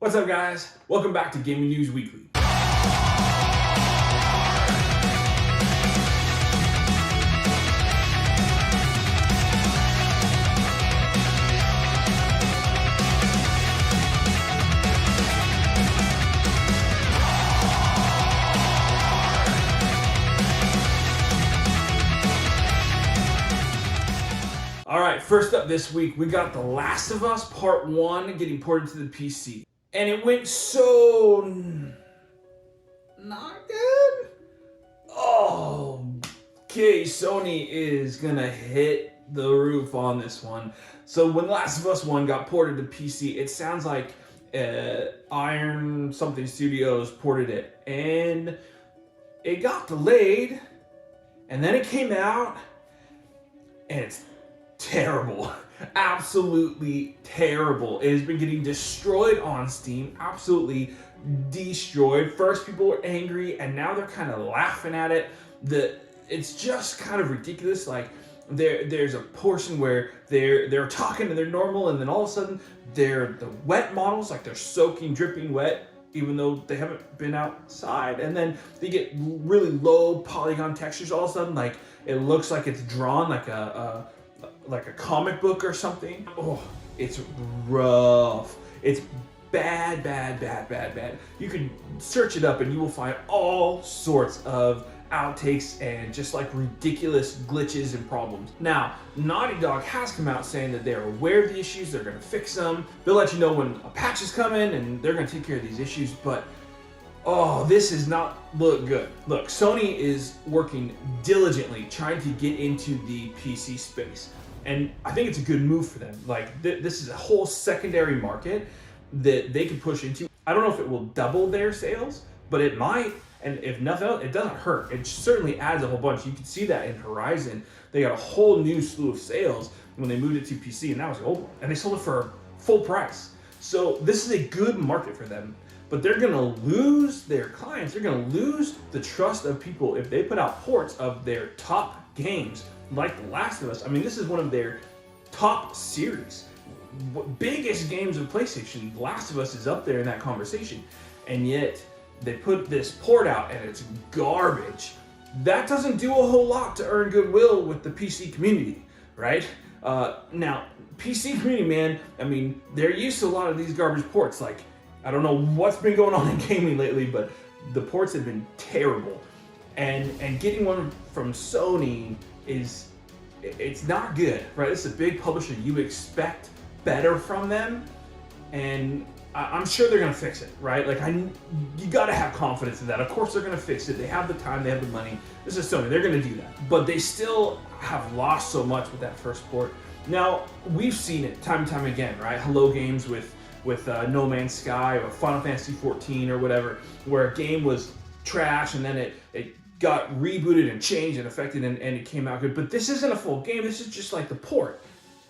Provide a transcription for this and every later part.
What's up, guys? Welcome back to Gaming News Weekly. All right, first up this week, we got The Last of Us Part 1 getting ported to the PC. And it went so not good. Oh, okay, Sony is gonna hit the roof on this one. So when Last of Us 1 got ported to PC, it sounds like Iron something Studios ported it. And it got delayed, and then it came out, and it's terrible. Absolutely terrible. It has been getting destroyed on Steam. Absolutely destroyed. First people were angry, and now they're kind of laughing at it. It's just kind of ridiculous. Like there's a portion where they're talking and they're normal, and then all of a sudden they're the wet models, like they're soaking, dripping wet, even though they haven't been outside. And then they get really low polygon textures all of a sudden, like it looks like it's drawn like a comic book or something. Oh, it's rough. It's bad. You can search it up and you will find all sorts of outtakes and just like ridiculous glitches and problems. Now, Naughty Dog has come out saying that they're aware of the issues, they're gonna fix them. They'll let you know when a patch is coming and they're gonna take care of these issues, but oh, this does not look good. Look, Sony is working diligently trying to get into the PC space. And I think it's a good move for them. Like, this is a whole secondary market that they can push into. I don't know if it will double their sales, but it might. And if nothing else, it doesn't hurt. It certainly adds a whole bunch. You can see that in Horizon. They got a whole new slew of sales when they moved it to PC, and that was old. And they sold it for full price. So this is a good market for them. But they're gonna lose their clients. They're gonna lose the trust of people if they put out ports of their top games like The Last of Us. I mean, this is one of their top series. Biggest games of PlayStation. The Last of Us is up there in that conversation. And yet, they put this port out and it's garbage. That doesn't do a whole lot to earn goodwill with the PC community, right? Now, PC community, man, I mean, they're used to a lot of these garbage ports. Like, I don't know what's been going on in gaming lately, but the ports have been terrible. And getting one from Sony it's not good, right? It's a big publisher. You expect better from them, and I'm sure they're gonna fix it, right? Like you gotta have confidence in that. Of course they're gonna fix it. They have the time, they have the money. This is Sony, they're gonna do that. But they still have lost so much with that first port. Now, we've seen it time and time again, right? Hello Games with No Man's Sky or Final Fantasy 14 or whatever, where a game was trash and then it got rebooted and changed and affected and it came out good. But this isn't a full game, this is just like the port.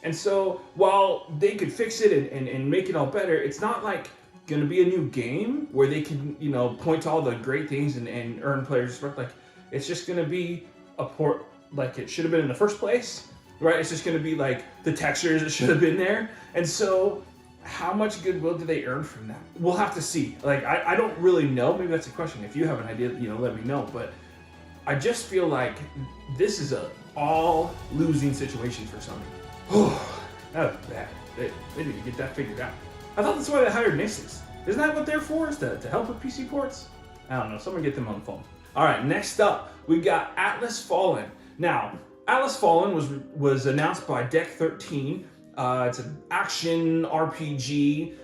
And so while they could fix it and make it all better, it's not like gonna be a new game where they can, point to all the great things and earn players' respect. Like, it's just gonna be a port like it should have been in the first place, right? It's just gonna be like the textures that should have been there. And so how much goodwill do they earn from that? We'll have to see. Like, I don't really know. Maybe that's a question. If you have an idea, let me know. But I just feel like this is a all losing situation for Sony. Oh, that was bad. They need to get that figured out. I thought that's why they hired Nixes. Isn't that what they're for? Is to help with PC ports? I don't know. Someone get them on the phone. All right, next up, we've got Atlas Fallen. Now, Atlas Fallen was announced by Deck 13. It's an action RPG,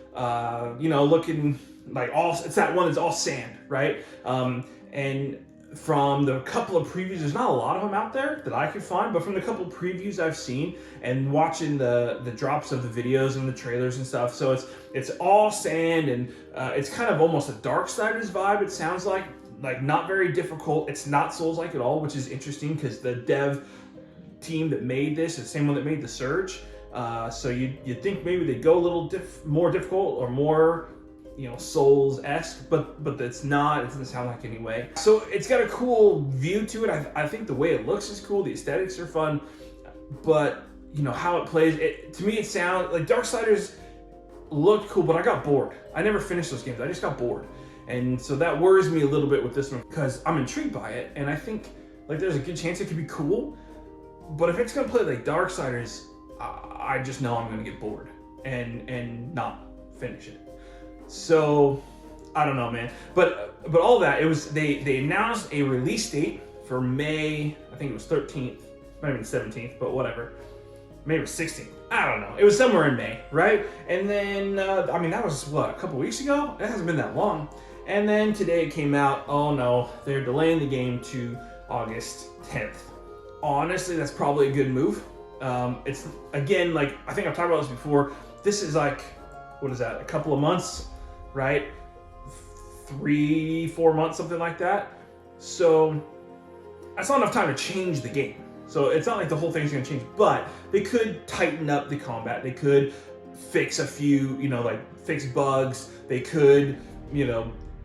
looking like it's that one that's all sand, right? And from the couple of previews, there's not a lot of them out there that I could find, but from the couple of previews I've seen and watching the drops of the videos and the trailers and stuff, so it's all sand and it's kind of almost a Darksiders vibe. It sounds like not very difficult. It's not Souls-like at all, which is interesting because the dev team that made this is the same one that made The Surge. So you'd think maybe they'd go a little more difficult or more Souls-esque, but it's not. It doesn't sound like anyway. So it's got a cool view to it. I think the way it looks is cool. The aesthetics are fun, but how it plays, to me it sounds like Darksiders looked cool, but I got bored. I never finished those games. I just got bored. And so that worries me a little bit with this one because I'm intrigued by it, and I think like there's a good chance it could be cool. But if it's gonna play like Darksiders, I just know I'm gonna get bored and not finish it. So I don't know, man. But all that, it was they announced a release date for May. I think it was 13th, might have been 17th, but whatever. Maybe it was 16th. I don't know. It was somewhere in May, right? And then I mean that was what, a couple weeks ago. It hasn't been that long. And then today it came out. Oh no, they're delaying the game to August 10th. Honestly, that's probably a good move. It's again, like I think I've talked about this before. This is like, what is that? A couple of months, right? 3-4 months, something like that. So that's not enough time to change the game. So it's not like the whole thing's gonna change, but they could tighten up the combat. They could fix a few, like fix bugs. They could,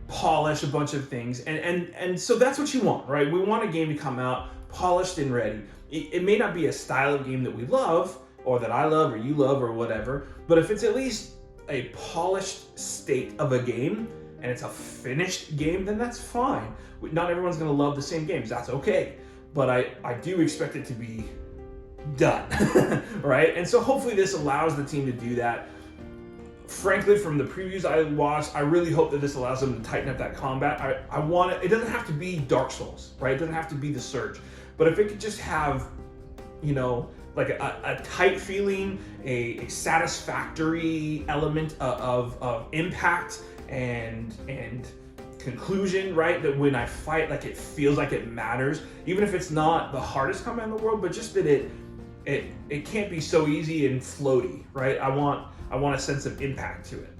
polish a bunch of things. And so that's what you want, right? We want a game to come out polished and ready. It may not be a style of game that we love, or that I love, or you love, or whatever, but if it's at least a polished state of a game, and it's a finished game, then that's fine. Not everyone's gonna love the same games, that's okay. But I do expect it to be done, right? And so hopefully this allows the team to do that. Frankly, from the previews I watched, I really hope that this allows them to tighten up that combat. I want it doesn't have to be Dark Souls, right? It doesn't have to be the Surge. But if it could just have, like a tight feeling, a satisfactory element of impact and conclusion, right? That when I fight, like it feels like it matters, even if it's not the hardest combat in the world, but just that it can't be so easy and floaty, right? I want a sense of impact to it.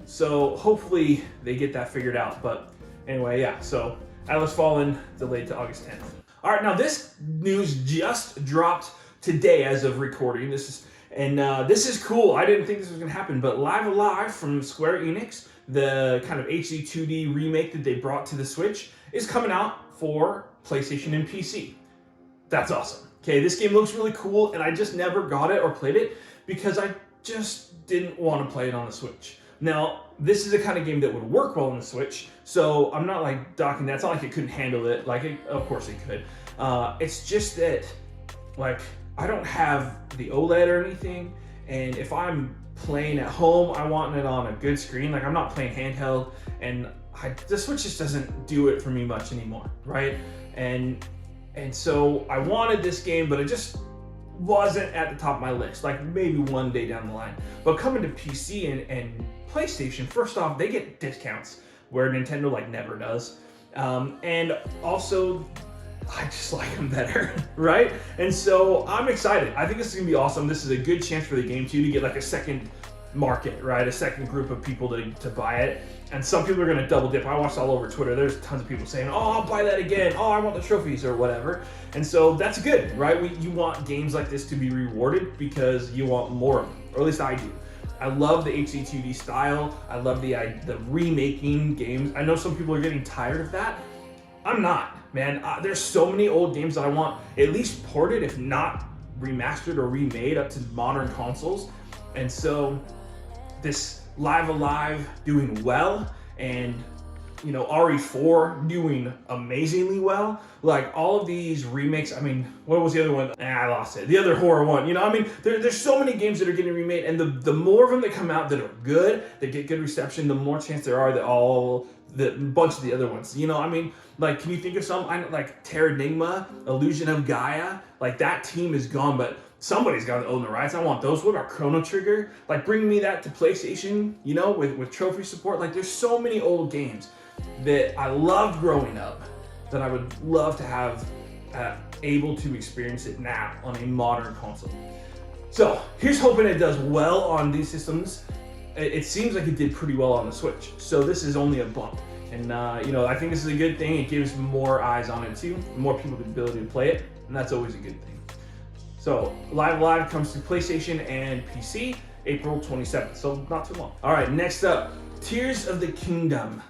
So hopefully they get that figured out. But anyway, yeah. So Atlas Fallen delayed to August 10th. All right, now this news just dropped today as of recording. This is cool. I didn't think this was gonna happen, but Live Alive from Square Enix, the kind of HD 2D remake that they brought to the Switch, is coming out for PlayStation and PC. That's awesome. Okay, this game looks really cool, and I just never got it or played it because I just didn't want to play it on the Switch. Now, this is the kind of game that would work well on the Switch, so I'm not like docking that. It's not like it couldn't handle it. Of course it could. It's just that, like, I don't have the OLED or anything, and if I'm playing at home, I want it on a good screen. Like, I'm not playing handheld, and the Switch just doesn't do it for me much anymore, right? And so I wanted this game, but it just wasn't at the top of my list. Like maybe one day down the line. But coming to PC and PlayStation, first off, they get discounts where Nintendo like never does, and also I just like them better, right? And so I'm excited. I think this is gonna be awesome. This is a good chance for the game too to get like a second market, right? A second group of people to buy it. And some people are gonna double dip. I watched all over Twitter. There's tons of people saying, "Oh, I'll buy that again. Oh, I want the trophies," or whatever. And so that's good, right? You want games like this to be rewarded because you want more of them, or at least I do. I love the HD 2D style. I love the remaking games. I know some people are getting tired of that. I'm not, man. There's so many old games that I want at least ported, if not remastered or remade up to modern consoles. And so this Live Alive doing well, and RE4 doing amazingly well. Like all of these remakes, I mean, what was the other one? I lost it. The other horror one, I mean, there's so many games that are getting remade, and the more of them that come out that are good, that get good reception, the more chance there are that the bunch of the other ones, I mean, like, can you think of some, like Terranigma, Illusion of Gaia, like that team is gone, but somebody's got to own the rights. I want those. What about Chrono Trigger? Like, bring me that to PlayStation, with trophy support. Like, there's so many old games that I loved growing up that I would love to have able to experience it now on a modern console. So here's hoping it does well on these systems. It seems like it did pretty well on the Switch. So this is only a bump. And, I think this is a good thing. It gives more eyes on it too, more people the ability to play it. And that's always a good thing. So Live comes to PlayStation and PC April 27th, so not too long. All right, next up, Tears of the Kingdom.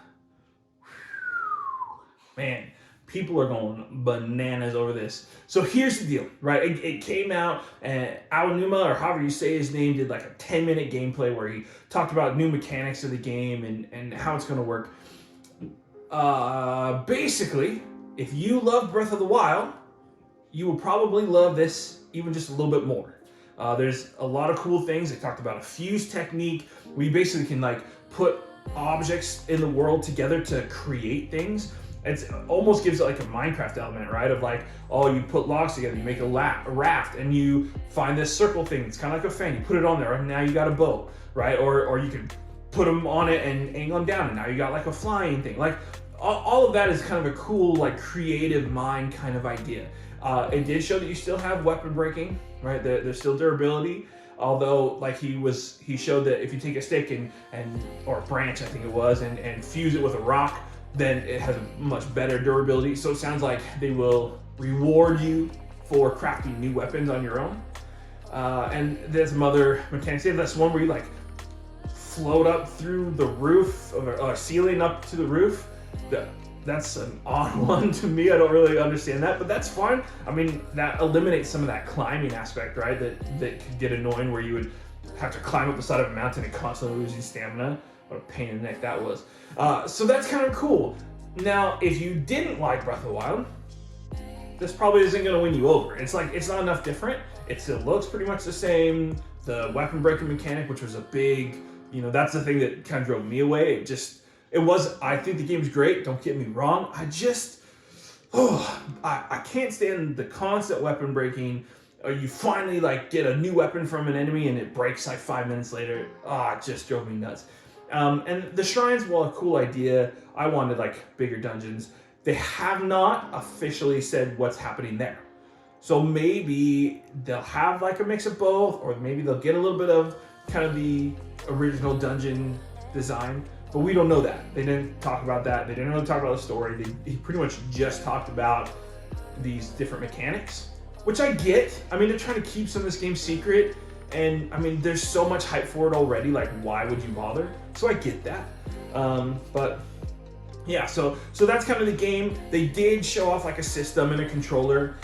Man, People are going bananas over this. So here's the deal, right? It came out, and Aonuma, or however you say his name, did like a 10-minute gameplay where he talked about new mechanics of the game and how it's going to work. Basically, if you love Breath of the Wild, you will probably love this even just a little bit more. There's a lot of cool things. They talked about a fuse technique. We basically can like put objects in the world together to create things. It almost gives it like a Minecraft element, right? Of like, oh, you put logs together, you make a raft, and you find this circle thing. It's kind of like a fan. You put it on there, and now you got a boat, right? Or you can put them on it and angle them down, and now you got like a flying thing. Like all of that is kind of a cool, like creative mind kind of idea. It did show that you still have weapon breaking, right? There's still durability. Although, like he showed that if you take a stick or a branch, I think it was, and fuse it with a rock, then it has a much better durability. So it sounds like they will reward you for crafting new weapons on your own. And there's some other mechanics. They have this one where you like float up through the roof or ceiling up to the roof. That's an odd one to me. I don't really understand that, but that's fine. I mean, that eliminates some of that climbing aspect, right? That could get annoying where you would have to climb up the side of a mountain and constantly losing stamina. What a pain in the neck that was. So that's kind of cool. Now, if you didn't like Breath of the Wild, this probably isn't going to win you over. It's like, it's not enough different. It still looks pretty much the same. The weapon breaking mechanic, which was a big, that's the thing that kind of drove me away. I think the game's great, don't get me wrong. I can't stand the constant weapon breaking. You finally like get a new weapon from an enemy and it breaks like 5 minutes later. It just drove me nuts. And the shrines, while a cool idea, I wanted like bigger dungeons. They have not officially said what's happening there. So maybe they'll have like a mix of both, or maybe they'll get a little bit of kind of the original dungeon design, but we don't know that. They didn't talk about that. They didn't really talk about the story. He pretty much just talked about these different mechanics, which I get. I mean, they're trying to keep some of this game secret, and I mean, there's so much hype for it already. Like, why would you bother? So I get that. But yeah, so that's kind of the game. They did show off like a system and a controller,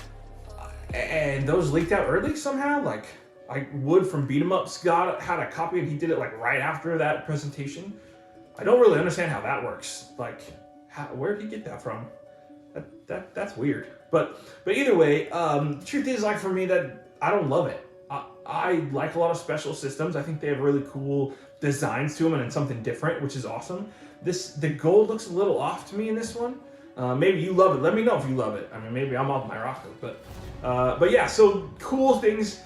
and those leaked out early somehow. Like Wood from Beat 'em Ups had a copy, and he did it like right after that presentation. I don't really understand how that works. Like, where did he get that from? That's weird. But either way, the truth is, like, for me, that I don't love it. I like a lot of special systems. I think they have really cool designs to them and something different, which is awesome. The gold looks a little off to me in this one. Maybe you love it. Let me know if you love it. I mean, maybe I'm off my rocker, but yeah. So cool things.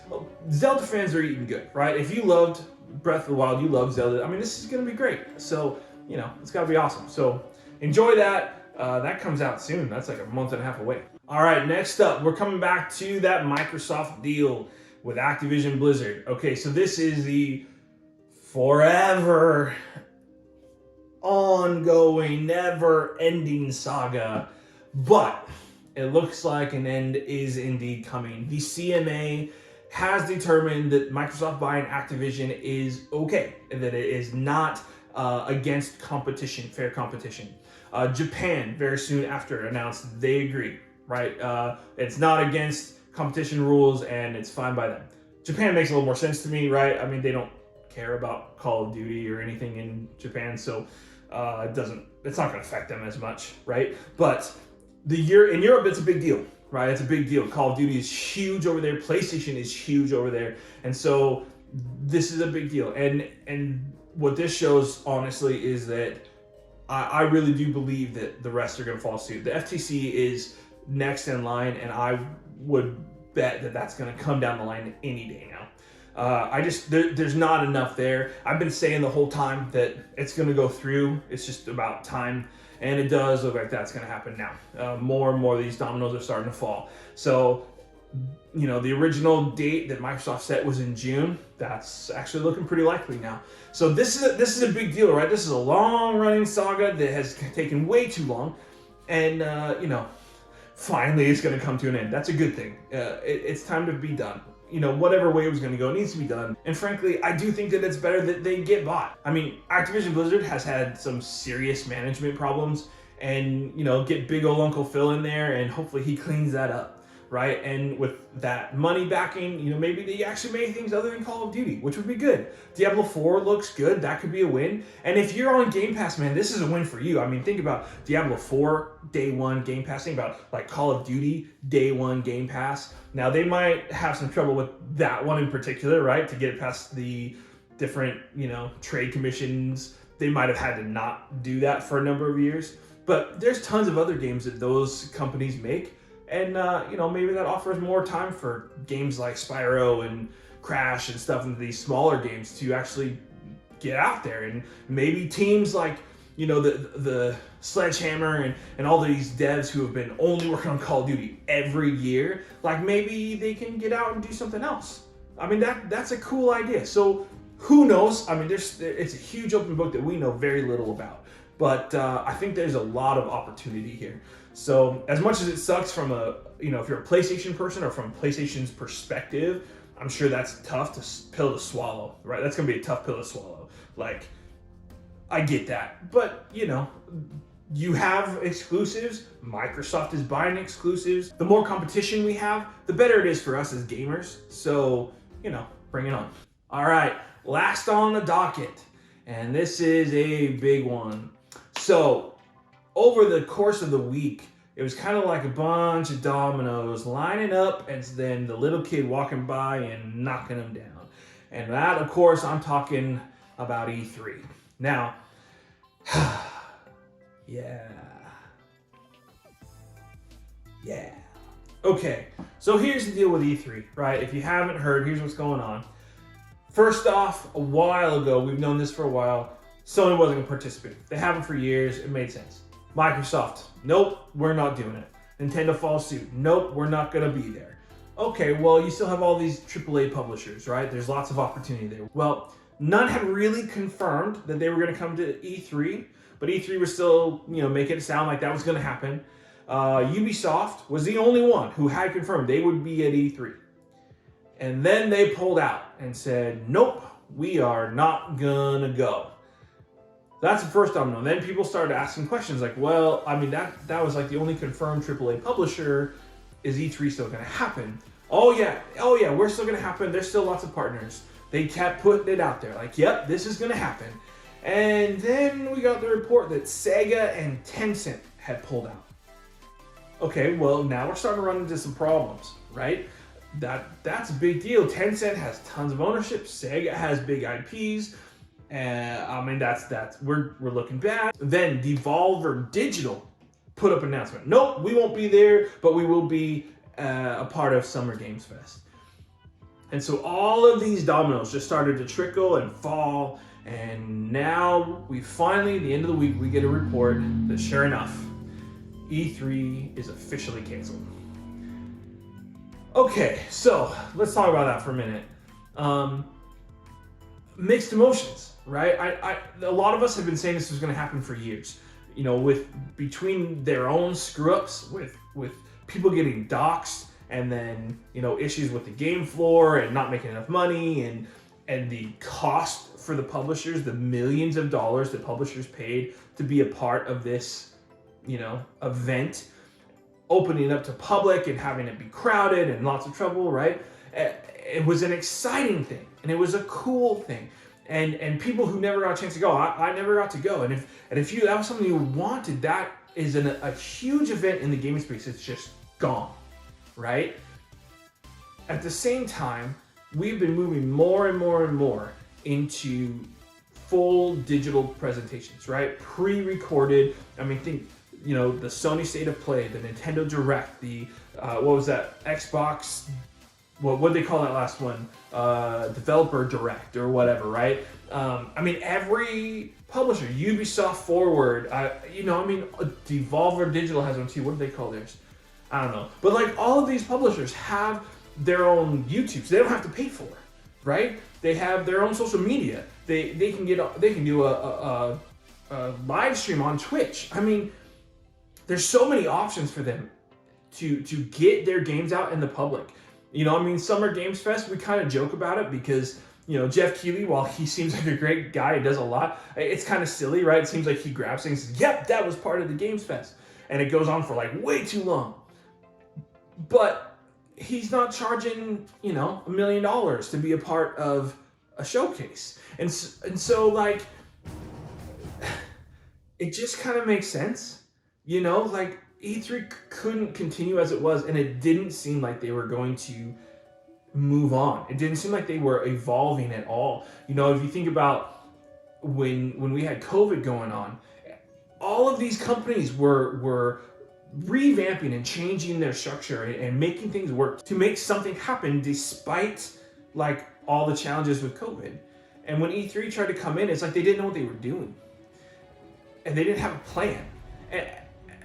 Zelda fans are eating good, right? If you loved Breath of the Wild, you love Zelda, I mean, this is going to be great. So, it's got to be awesome. So enjoy that. That comes out soon. That's like a month and a half away. All right, next up, we're coming back to that Microsoft deal with Activision Blizzard. Okay, so this is the forever ongoing, never-ending saga, but it looks like an end is indeed coming. The CMA has determined that Microsoft buying Activision is okay, and that it is not against competition, fair competition. Japan, very soon after, announced they agree, right? It's not against competition rules, and it's fine by them. Japan makes a little more sense to me, right? I mean, they don't care about Call of Duty or anything in Japan, so it's not going to affect them as much, right? But in Europe, it's a big deal. Right, it's a big deal. Call of Duty is huge over there. PlayStation is huge over there, and so this is a big deal. And what this shows, honestly, is that I really do believe that the rest are going to follow suit. The FTC is next in line, and I would bet that that's going to come down the line any day now. There's not enough there. I've been saying the whole time that it's going to go through. It's just about time. And it does look like that's going to happen now. More and more of these dominoes are starting to fall. So, the original date that Microsoft set was in June. That's actually looking pretty likely now. So this is a big deal, right? This is a long-running saga that has taken way too long. And, finally it's going to come to an end. That's a good thing. It's time to be done. Whatever way it was going to go, it needs to be done. And frankly, I do think that it's better that they get bought. I mean, Activision Blizzard has had some serious management problems, and you know, get big old Uncle Phil in there, and hopefully he cleans that up. Right, and with that money backing, you know, maybe they actually made things other than Call of Duty, which would be good. Diablo 4 looks good. That could be a win. And if you're on Game Pass, man, this is a win for you. I mean, think about Diablo 4 day one Game Pass. Think about like Call of Duty day one Game Pass. Now they might have some trouble with that one in particular, right? To get it past the different, you know, trade commissions. They might have had to not do that for a number of years. But there's tons of other games that those companies make. And, you know, maybe that offers more time for games like Spyro and Crash and stuff, and these smaller games to actually get out there. And maybe teams like, you know, the Sledgehammer and all these devs who have been only working on Call of Duty every year, like maybe they can get out and do something else. I mean, that's a cool idea. So who knows? I mean, it's a huge open book that we know very little about. But I think there's a lot of opportunity here. So as much as it sucks from a, you know, if you're a PlayStation person or from PlayStation's perspective, I'm sure that's tough pill to swallow, right? That's going to be a tough pill to swallow. Like, I get that. But, you know, you have exclusives. Microsoft is buying exclusives. The more competition we have, the better it is for us as gamers. So, you know, bring it on. All right, last on the docket. And this is a big one. So, over the course of the week, it was kind of like a bunch of dominoes lining up and then the little kid walking by and knocking them down. And that, of course, I'm talking about E3. Now, yeah. Okay, so here's the deal with E3, right? If you haven't heard, here's what's going on. First off, a while ago, we've known this for a while, Sony wasn't going to participate. They haven't for years. It made sense. Microsoft, nope, we're not doing it. Nintendo follows suit, nope, we're not going to be there. Okay, well, you still have all these AAA publishers, right? There's lots of opportunity there. Well, none had really confirmed that they were going to come to E3, but E3 was still, you know, making it sound like that was going to happen. Ubisoft was the only one who had confirmed they would be at E3. And then they pulled out and said, nope, we are not gonna go. That's the first domino. And then people started asking questions like, well, I mean, that was like the only confirmed AAA publisher. Is E3 still going to happen? Oh yeah, we're still going to happen. There's still lots of partners. They kept putting it out there like, yep, this is going to happen. And then we got the report that Sega and Tencent had pulled out. Okay, well, now we're starting to run into some problems, right? That's a big deal. Tencent has tons of ownership. Sega has big IPs. I mean, we're looking bad. Then Devolver Digital put up an announcement. Nope, we won't be there, but we will be a part of Summer Games Fest. And so all of these dominoes just started to trickle and fall. And now we finally, at the end of the week, we get a report that sure enough, E3 is officially canceled. Okay, so let's talk about that for a minute. Mixed emotions. Right, a lot of us have been saying this was going to happen for years. You know, between their own screw-ups, with people getting doxxed, and then you know issues with the game floor and not making enough money, and the cost for the publishers, the millions of dollars that publishers paid to be a part of this, you know, event, opening up to public and having it be crowded and lots of trouble. Right, it was an exciting thing, and it was a cool thing. And people who never got a chance to go, I never got to go. And if that was something you wanted, that is a huge event in the gaming space. It's just gone, right? At the same time, we've been moving more and more and more into full digital presentations, right? Pre-recorded. I mean, think, you know, the Sony State of Play, the Nintendo Direct, the what was that? Xbox. What did they call that last one? Developer Direct or whatever, right? I mean, every publisher, Ubisoft Forward, Devolver Digital has one too. What do they call theirs? I don't know. But like all of these publishers have their own YouTubes. They don't have to pay for it, right? They have their own social media. They can do a live stream on Twitch. I mean, there's so many options for them to get their games out in the public. You know, I mean, Summer Games Fest, we kind of joke about it because, Jeff Keighley, while he seems like a great guy, he does a lot, it's kind of silly, right? It seems like he grabs things and says, yep, that was part of the Games Fest. And it goes on for like way too long. But he's not charging, $1 million to be a part of a showcase. And so like, it just kind of makes sense, like E3 couldn't continue as it was, and it didn't seem like they were going to move on. It didn't seem like they were evolving at all. If you think about when we had COVID going on, all of these companies were revamping and changing their structure and making things work to make something happen despite like all the challenges with COVID. And when E3 tried to come in, it's like they didn't know what they were doing. And they didn't have a plan. And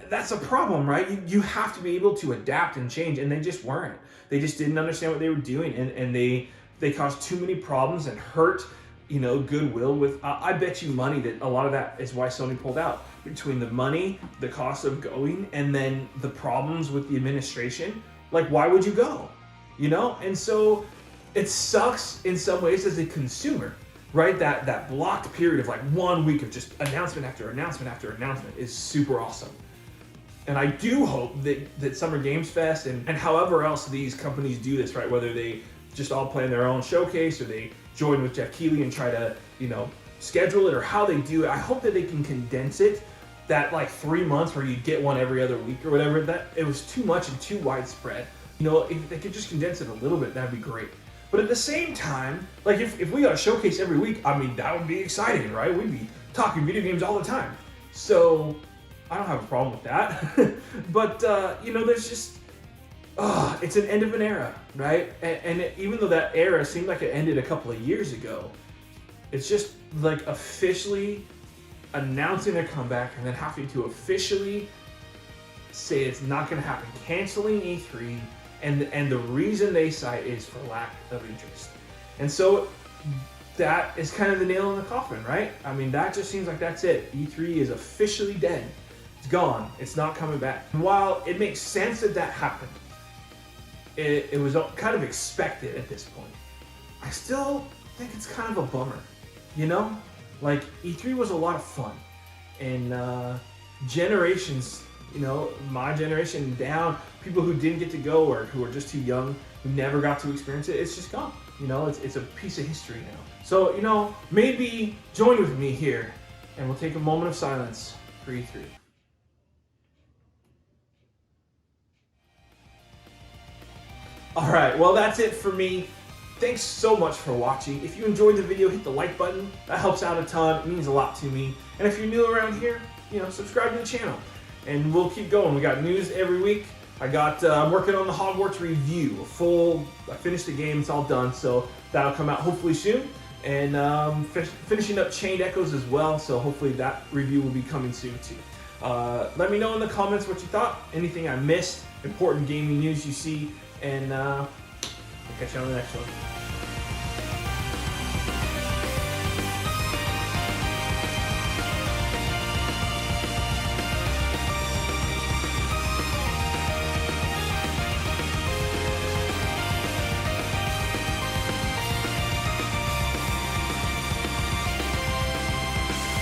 that's a problem, right? You have to be able to adapt and change, and they just weren't. They just didn't understand what they were doing, and they caused too many problems and hurt, goodwill with, I bet you money that a lot of that is why Sony pulled out. Between the money, the cost of going, and then the problems with the administration, like why would you go? And so it sucks in some ways as a consumer, right? That blocked period of like 1 week of just announcement after announcement after announcement is super awesome. And I do hope that Summer Games Fest and however else these companies do this, right? Whether they just all plan their own showcase or they join with Jeff Keighley and try to, schedule it, or how they do it. I hope that they can condense it, that like 3 months where you get one every other week or whatever, that it was too much and too widespread. If they could just condense it a little bit, that'd be great. But at the same time, like if we got a showcase every week, I mean, that would be exciting, right? We'd be talking video games all the time. So I don't have a problem with that. But, there's just, it's an end of an era, right? And even though that era seemed like it ended a couple of years ago, it's just like officially announcing their comeback and then having to officially say it's not going to happen, canceling E3, and the reason they cite is for lack of interest. And so that is kind of the nail in the coffin, right? I mean, that just seems like that's it. E3 is officially dead. It's gone. It's not coming back. And while it makes sense that happened, it was kind of expected at this point, I still think it's kind of a bummer, Like, E3 was a lot of fun. And generations, my generation down, people who didn't get to go or who are just too young, who never got to experience it, it's just gone. It's a piece of history now. So, maybe join with me here and we'll take a moment of silence for E3. All right, well, that's it for me. Thanks so much for watching. If you enjoyed the video, hit the like button. That helps out a ton. It means a lot to me. And if you're new around here, subscribe to the channel. And we'll keep going. We got news every week. I'm working on the Hogwarts review. I finished the game. It's all done. So that'll come out hopefully soon. And finishing up Chained Echoes as well. So hopefully that review will be coming soon too. Let me know in the comments what you thought. Anything I missed, important gaming news you see. And we'll catch you on the next one.